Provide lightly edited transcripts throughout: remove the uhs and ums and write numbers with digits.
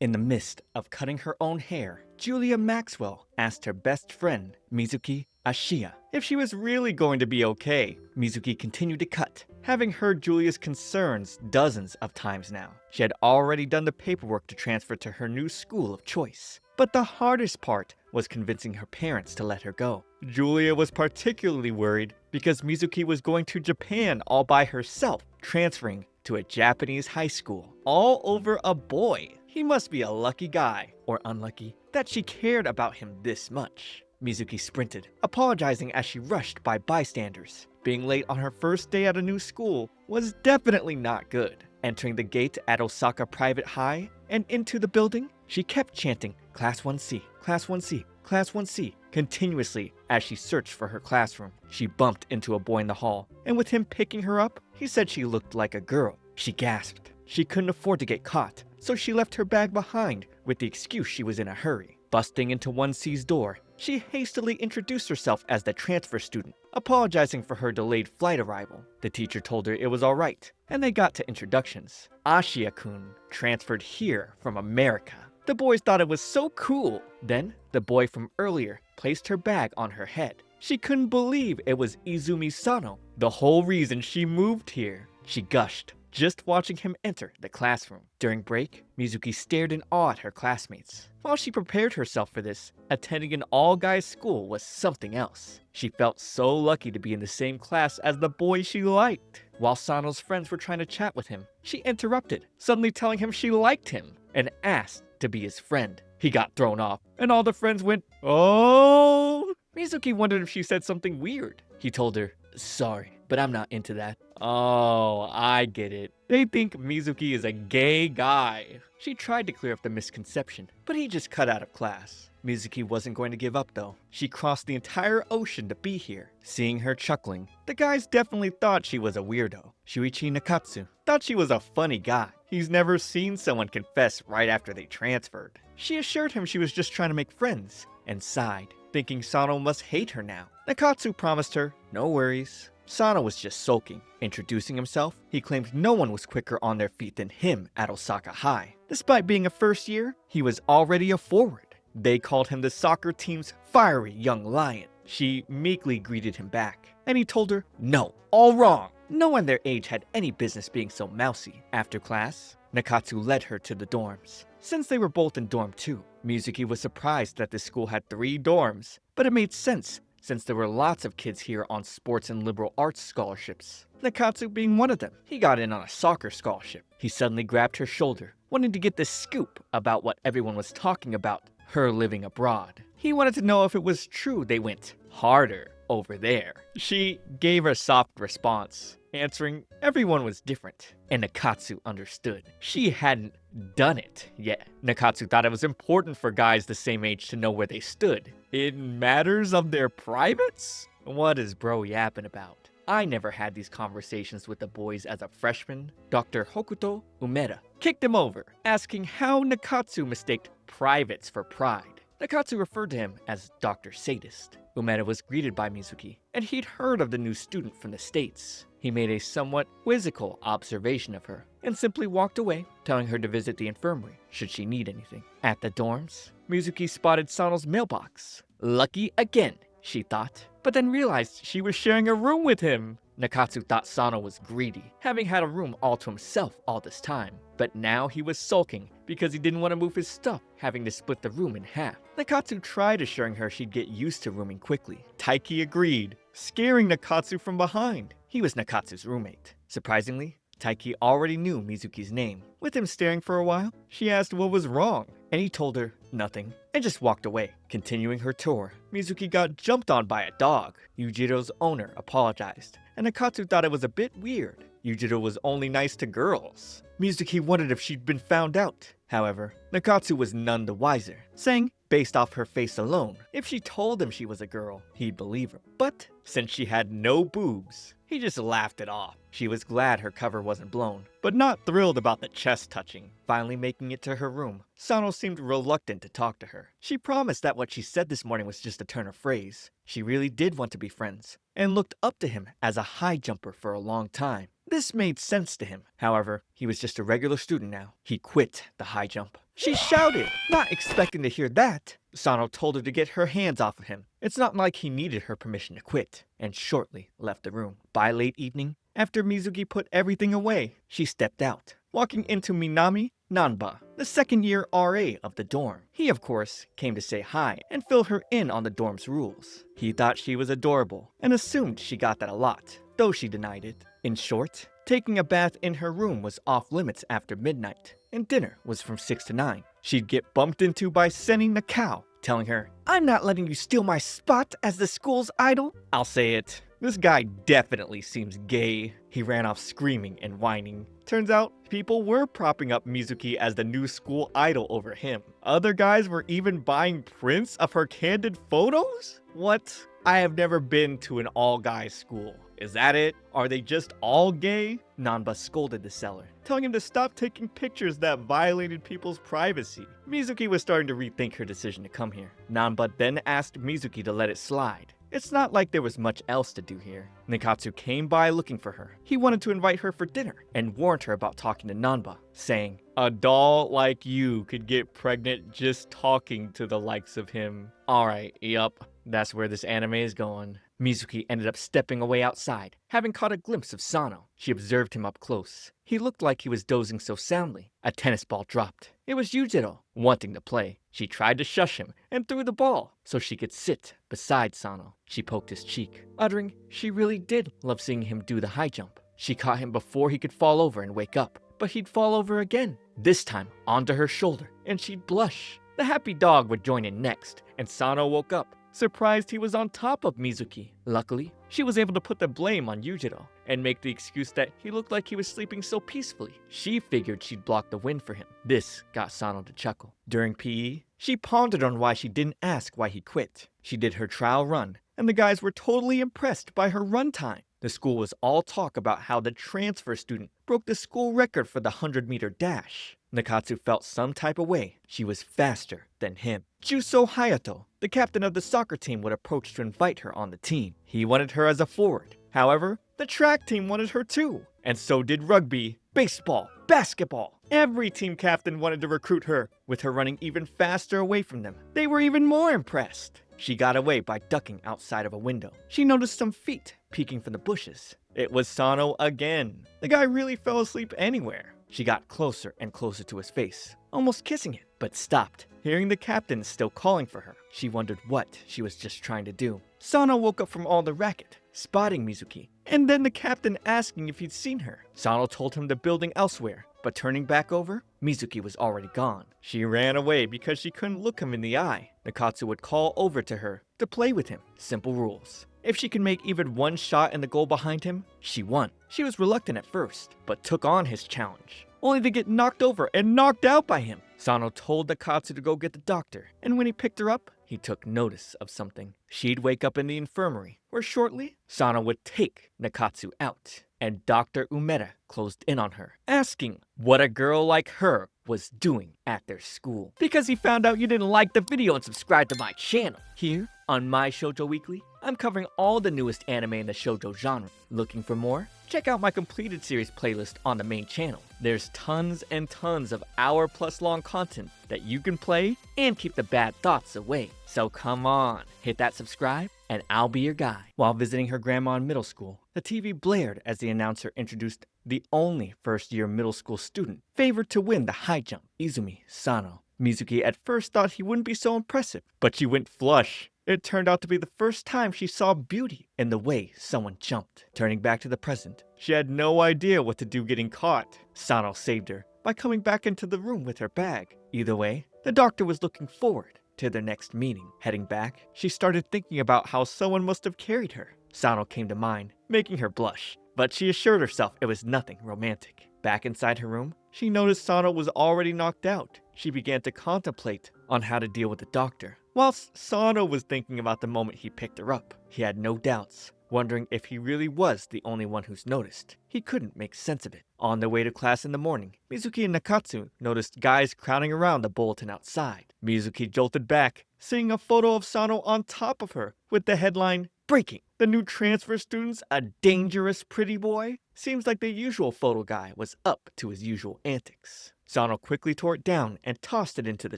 In the midst of cutting her own hair, Julia Maxwell asked her best friend, Mizuki Ashiya, if she was really going to be okay. Mizuki continued to cut, having heard Julia's concerns dozens of times now. She had already done the paperwork to transfer to her new school of choice. But the hardest part was convincing her parents to let her go. Julia was particularly worried because Mizuki was going to Japan all by herself, transferring to a Japanese high school, all over a boy. He must be a lucky guy, or unlucky, that she cared about him this much. Mizuki sprinted, apologizing as she rushed by bystanders. Being late on her first day at a new school was definitely not good. Entering the gate at Osaka Private High and into the building, she kept chanting, "Class 1C, Class 1C, Class 1C," continuously as she searched for her classroom. She bumped into a boy in the hall, and with him picking her up, he said she looked like a girl. She gasped. She couldn't afford to get caught, so she left her bag behind with the excuse she was in a hurry. Busting into 1C's door, she hastily introduced herself as the transfer student, apologizing for her delayed flight arrival. The teacher told her it was alright, and they got to introductions. Ashiya-kun transferred here from America. The boys thought it was so cool. Then, the boy from earlier placed her bag on her head. She couldn't believe it was Izumi Sano, the whole reason she moved here. She gushed, just watching him enter the classroom. During break, Mizuki stared in awe at her classmates. While she prepared herself for this, attending an all-guys school was something else. She felt so lucky to be in the same class as the boy she liked. While Sano's friends were trying to chat with him, she interrupted, suddenly telling him she liked him, and asked to be his friend. He got thrown off, and all the friends went, "Oh!" Mizuki wondered if she said something weird. He told her, "Sorry, but I'm not into that." Oh, I get it. They think Mizuki is a gay guy. She tried to clear up the misconception, but he just cut out of class. Mizuki wasn't going to give up though. She crossed the entire ocean to be here. Seeing her chuckling, the guys definitely thought she was a weirdo. Shuichi Nakatsu thought she was a funny guy. He's never seen someone confess right after they transferred. She assured him she was just trying to make friends, and sighed, thinking Sano must hate her now. Nakatsu promised her, "No worries." Sano was just sulking. Introducing himself, he claimed no one was quicker on their feet than him at Osaka High. Despite being a first year, he was already a forward. They called him the soccer team's fiery young lion. She meekly greeted him back, and he told her, "No, all wrong. No one their age had any business being so mousy." After class, Nakatsu led her to the dorms. Since they were both in dorm 2, Mizuki was surprised that the school had 3 dorms, but it made sense since there were lots of kids here on sports and liberal arts scholarships. Nakatsu being one of them. He got in on a soccer scholarship. He suddenly grabbed her shoulder, wanting to get the scoop about what everyone was talking about, her living abroad. He wanted to know if it was true they went harder over there. She gave a soft response, answering everyone was different, and Nakatsu understood. She hadn't done it yet. Nakatsu thought it was important for guys the same age to know where they stood in matters of their privates? What is bro yapping about? I never had these conversations with the boys as a freshman. Dr. Hokuto Umeda kicked him over, asking how Nakatsu mistaked privates for pride. Nakatsu referred to him as Dr. Sadist. Umeda was greeted by Mizuki, and he'd heard of the new student from the States. He made a somewhat quizzical observation of her, and simply walked away, telling her to visit the infirmary should she need anything. At the dorms, Mizuki spotted Sano's mailbox. Lucky again, she thought, but then realized she was sharing a room with him. Nakatsu thought Sano was greedy, having had a room all to himself all this time. But now he was sulking because he didn't want to move his stuff, having to split the room in half. Nakatsu tried assuring her she'd get used to rooming quickly. Taiki agreed, scaring Nakatsu from behind. He was Nakatsu's roommate. Surprisingly, Taiki already knew Mizuki's name. With him staring for a while, she asked what was wrong, and he told her nothing, and just walked away. Continuing her tour, Mizuki got jumped on by a dog. Yujiro's owner apologized, and Nakatsu thought it was a bit weird. Yujiro was only nice to girls. Mizuki wondered if she'd been found out. However, Nakatsu was none the wiser, saying, based off her face alone, if she told him she was a girl, he'd believe her. But since she had no boobs, he just laughed it off. She was glad her cover wasn't blown, but not thrilled about the chest touching. Finally making it to her room, Sano seemed reluctant to talk to her. She promised that what she said this morning was just a turn of phrase. She really did want to be friends, and looked up to him as a high jumper for a long time. This made sense to him. However, he was just a regular student now. He quit the high jump. She shouted, not expecting to hear that. Sano told her to get her hands off of him. It's not like he needed her permission to quit, and shortly left the room. By late evening, after Mizuki put everything away, she stepped out, walking into Minami Nanba, the second-year RA of the dorm. He, of course, came to say hi and fill her in on the dorm's rules. He thought she was adorable and assumed she got that a lot, though she denied it. In short, taking a bath in her room was off limits after midnight, and dinner was from 6 to 9. She'd get bumped into by Senni Nakao, telling her, "I'm not letting you steal my spot as the school's idol." I'll say it, this guy definitely seems gay. He ran off screaming and whining. Turns out, people were propping up Mizuki as the new school idol over him. Other guys were even buying prints of her candid photos? What? I have never been to an all-guys school. Is that it? Are they just all gay? Nanba scolded the seller, telling him to stop taking pictures that violated people's privacy. Mizuki was starting to rethink her decision to come here. Nanba then asked Mizuki to let it slide. It's not like there was much else to do here. Nikatsu came by looking for her. He wanted to invite her for dinner and warned her about talking to Nanba, saying, "A doll like you could get pregnant just talking to the likes of him." Alright, yup, that's where this anime is going. Mizuki ended up stepping away outside, having caught a glimpse of Sano. She observed him up close. He looked like he was dozing so soundly. A tennis ball dropped. It was Yujiro, wanting to play. She tried to shush him and threw the ball so she could sit beside Sano. She poked his cheek, uttering she really did love seeing him do the high jump. She caught him before he could fall over and wake up, but he'd fall over again, this time onto her shoulder, and she'd blush. The happy dog would join in next, and Sano woke up, surprised he was on top of Mizuki. Luckily, she was able to put the blame on Yujiro and make the excuse that he looked like he was sleeping so peacefully. She figured she'd block the wind for him. This got Sano to chuckle. During PE, she pondered on why she didn't ask why he quit. She did her trial run, and the guys were totally impressed by her run time. The school was all talk about how the transfer student broke the school record for the 100-meter dash. Nikatsu felt some type of way. She was faster than him. Juso Hayato, the captain of the soccer team, would approach to invite her on the team. He wanted her as a forward. However, the track team wanted her too. And so did rugby, baseball, basketball. Every team captain wanted to recruit her, with her running even faster away from them. They were even more impressed. She got away by ducking outside of a window. She noticed some feet peeking from the bushes. It was Sano again. The guy really fell asleep anywhere. She got closer and closer to his face, almost kissing it, but stopped, hearing the captain still calling for her. She wondered what she was just trying to do. Sano woke up from all the racket, spotting Mizuki, and then the captain asking if he'd seen her. Sano told him the building elsewhere, but turning back over, Mizuki was already gone. She ran away because she couldn't look him in the eye. Nikatsu would call over to her to play with him. Simple rules. If she could make even one shot in the goal behind him, she won. She was reluctant at first, but took on his challenge, only to get knocked over and knocked out by him. Sano told Nikatsu to go get the doctor, and when he picked her up, he took notice of something. She'd wake up in the infirmary, where shortly, Sano would take Nikatsu out, and Dr. Umeda closed in on her, asking what a girl like her was doing at their school. Because he found out you didn't like the video and subscribe to my channel. Here, on My Shoujo Weekly, I'm covering all the newest anime in the shoujo genre. Looking for more? Check out my completed series playlist on the main channel. There's tons and tons of hour-plus long content that you can play and keep the bad thoughts away. So come on, hit that subscribe and I'll be your guy. While visiting her grandma in middle school, the TV blared as the announcer introduced the only first-year middle school student favored to win the high jump, Izumi Sano. Mizuki at first thought he wouldn't be so impressive, but she went flush. It turned out to be the first time she saw beauty in the way someone jumped. Turning back to the present, she had no idea what to do getting caught. Sano saved her by coming back into the room with her bag. Either way, the doctor was looking forward to their next meeting. Heading back, she started thinking about how someone must have carried her. Sano came to mind, making her blush, but she assured herself it was nothing romantic. Back inside her room, she noticed Sano was already knocked out. She began to contemplate on how to deal with the doctor. Whilst Sano was thinking about the moment he picked her up, he had no doubts, wondering if he really was the only one who's noticed. He couldn't make sense of it. On their way to class in the morning, Mizuki and Nakatsu noticed guys crowding around the bulletin outside. Mizuki jolted back, seeing a photo of Sano on top of her, with the headline, "Breaking! The new transfer student's a dangerous pretty boy." Seems like the usual photo guy was up to his usual antics. Sano quickly tore it down and tossed it into the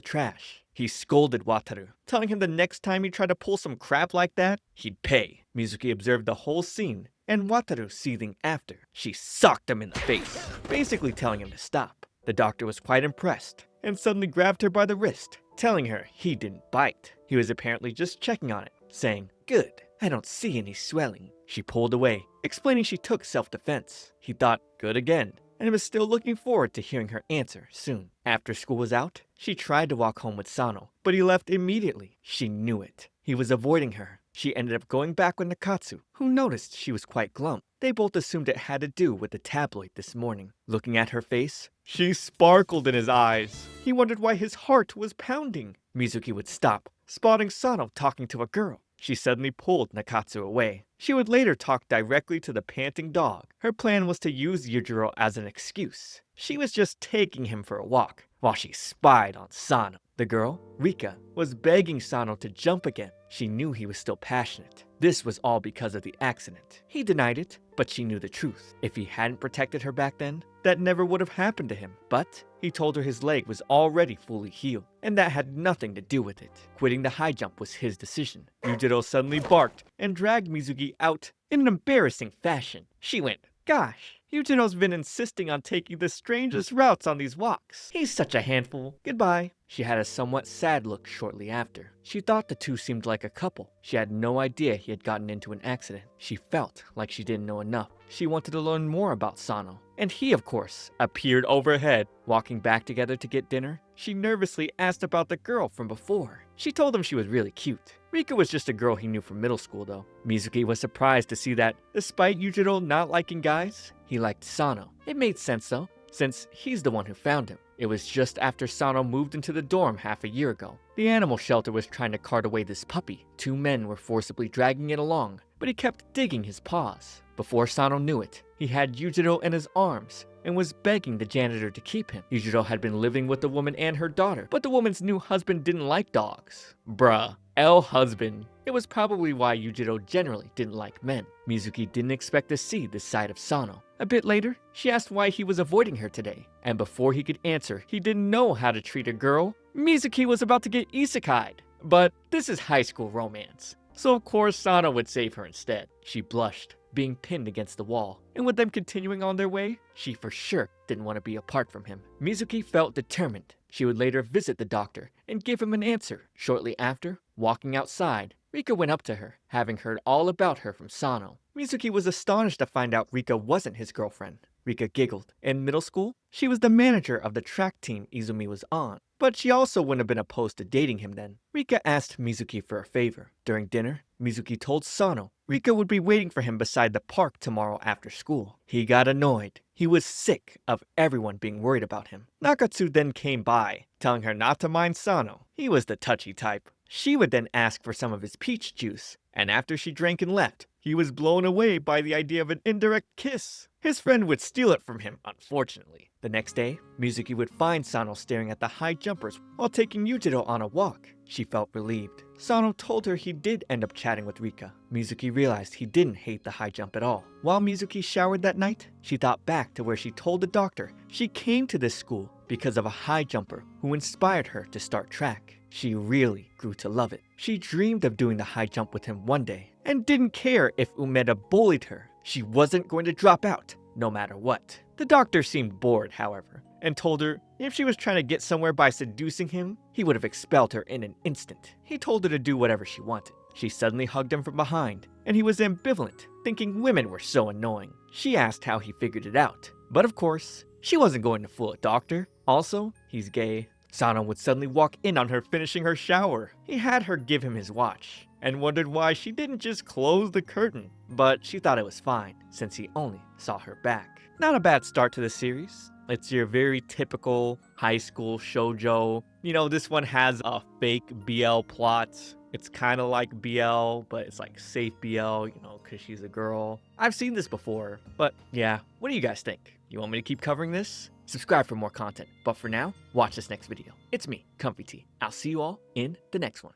trash. He scolded Wataru, telling him the next time he tried to pull some crap like that, he'd pay. Mizuki observed the whole scene, and Wataru seething after. She socked him in the face, basically telling him to stop. The doctor was quite impressed, and suddenly grabbed her by the wrist, telling her he didn't bite. He was apparently just checking on it, saying, "Good, I don't see any swelling." She pulled away, explaining she took self-defense. He thought, good again, and was still looking forward to hearing her answer soon. After school was out, she tried to walk home with Sano, but he left immediately. She knew it. He was avoiding her. She ended up going back with Nakatsu, who noticed she was quite glum. They both assumed it had to do with the tabloid this morning. Looking at her face, she sparkled in his eyes. He wondered why his heart was pounding. Mizuki would stop, spotting Sano talking to a girl. She suddenly pulled Nakatsu away. She would later talk directly to the panting dog. Her plan was to use Yujiro as an excuse. She was just taking him for a walk, while she spied on Sano. The girl, Rika, was begging Sano to jump again. She knew he was still passionate. This was all because of the accident. He denied it, but she knew the truth. If he hadn't protected her back then, that never would have happened to him. But he told her his leg was already fully healed, and that had nothing to do with it. Quitting the high jump was his decision. Yujiro suddenly barked and dragged Mizuki out in an embarrassing fashion. She went, "Gosh, Yujiro's been insisting on taking the strangest routes on these walks. He's such a handful. Goodbye." She had a somewhat sad look shortly after. She thought the two seemed like a couple. She had no idea he had gotten into an accident. She felt like she didn't know enough. She wanted to learn more about Sano. And he, of course, appeared overhead. Walking back together to get dinner, she nervously asked about the girl from before. She told him she was really cute. Rika was just a girl he knew from middle school though. Mizuki was surprised to see that, despite Yujiro not liking guys, he liked Sano. It made sense though, since he's the one who found him. It was just after Sano moved into the dorm half a year ago. The animal shelter was trying to cart away this puppy. Two men were forcibly dragging it along, but he kept digging his paws. Before Sano knew it, he had Yujiro in his arms and was begging the janitor to keep him. Yujiro had been living with the woman and her daughter, but the woman's new husband didn't like dogs. Bruh. Husband. It was probably why Yujiro generally didn't like men. Mizuki didn't expect to see this side of Sano. A bit later, she asked why he was avoiding her today, and before he could answer, he didn't know how to treat a girl. Mizuki was about to get isekai'd. But this is high school romance, so of course Sano would save her instead. She blushed, being pinned against the wall, and with them continuing on their way, she for sure didn't want to be apart from him. Mizuki felt determined. She would later visit the doctor and give him an answer. Shortly after, walking outside, Rika went up to her, having heard all about her from Sano. Mizuki was astonished to find out Rika wasn't his girlfriend. Rika giggled. In middle school, she was the manager of the track team Izumi was on, but she also wouldn't have been opposed to dating him then. Rika asked Mizuki for a favor. During dinner, Mizuki told Sano Rika would be waiting for him beside the park tomorrow after school. He got annoyed. He was sick of everyone being worried about him. Nakatsu then came by, telling her not to mind Sano. He was the touchy type. She would then ask for some of his peach juice, and after she drank and left, he was blown away by the idea of an indirect kiss. His friend would steal it from him, unfortunately. The next day, Mizuki would find Sano staring at the high jumpers while taking Yujiro on a walk. She felt relieved. Sano told her he did end up chatting with Rika. Mizuki realized he didn't hate the high jump at all. While Mizuki showered that night, she thought back to where she told the doctor she came to this school because of a high jumper who inspired her to start track. She really grew to love it. She dreamed of doing the high jump with him one day, and didn't care if Umeda bullied her. She wasn't going to drop out, no matter what. The doctor seemed bored, however, and told her if she was trying to get somewhere by seducing him, he would have expelled her in an instant. He told her to do whatever she wanted. She suddenly hugged him from behind, and he was ambivalent, thinking women were so annoying. She asked how he figured it out, but of course, she wasn't going to fool a doctor. Also, he's gay. Sano would suddenly walk in on her finishing her shower. He had her give him his watch, and wondered why she didn't just close the curtain. But she thought it was fine, since he only saw her back. Not a bad start to the series. It's your very typical high school shoujo. You know, this one has a fake BL plot. It's kind of like BL, but it's like safe BL, you know, because she's a girl. I've seen this before, but yeah. What do you guys think? You want me to keep covering this? Subscribe for more content. But for now, watch this next video. It's me, ComfyTea. I'll see you all in the next one.